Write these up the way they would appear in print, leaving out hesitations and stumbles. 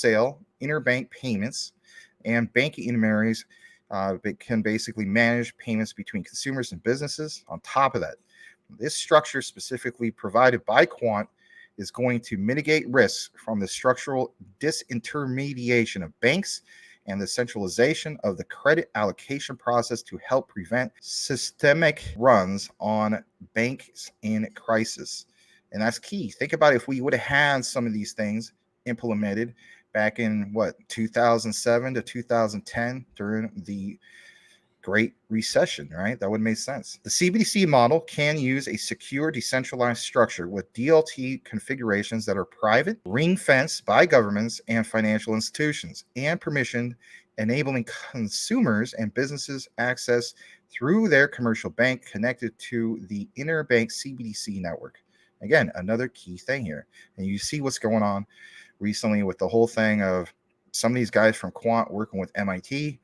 sale, interbank payments, and banking intermediaries can basically manage payments between consumers and businesses. On top of that, this structure specifically provided by Quant is going to mitigate risks from the structural disintermediation of banks and the centralization of the credit allocation process to help prevent systemic runs on banks in crisis. And that's key. Think about if we would have had some of these things implemented back in 2007 to 2010 during the Great Recession, right? That would make sense. The CBDC model can use a secure, decentralized structure with DLT configurations that are private, ring-fenced by governments and financial institutions, and permissioned, enabling consumers and businesses access through their commercial bank connected to the interbank CBDC network. Again, another key thing here. And you see what's going on recently with the whole thing of some of these guys from Quant working with MIT,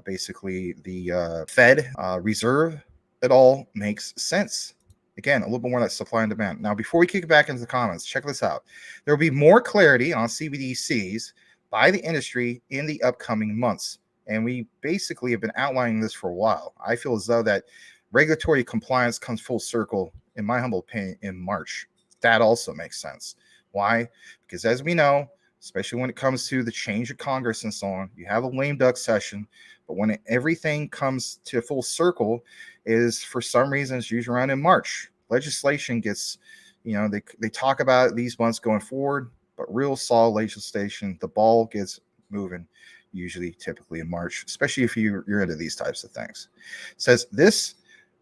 basically the Fed Reserve. It all makes sense. Again, a little bit more like supply and demand. Now, before we kick it back into the comments, check this out. There will be more clarity on CBDCs by the industry in the upcoming months. And we basically have been outlining this for a while. I feel as though that regulatory compliance comes full circle, in my humble opinion, in March. That also makes sense. Why? Because as we know, especially when it comes to the change of Congress and so on, you have a lame duck session. But when everything comes to full circle is for some reason it's usually around in March. Legislation gets, they talk about it these months going forward, but real solid legislation, the ball gets moving usually typically in March, especially if you're into these types of things. It says this,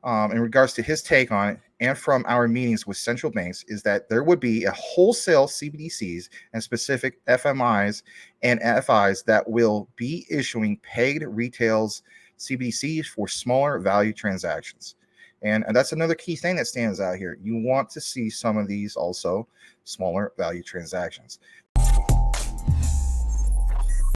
in regards to his take on it and from our meetings with central banks, is that there would be a wholesale CBDCs and specific FMIs and FIs that will be issuing pegged retails CBDCs for smaller value transactions. And that's another key thing that stands out here. You want to see some of these also smaller value transactions.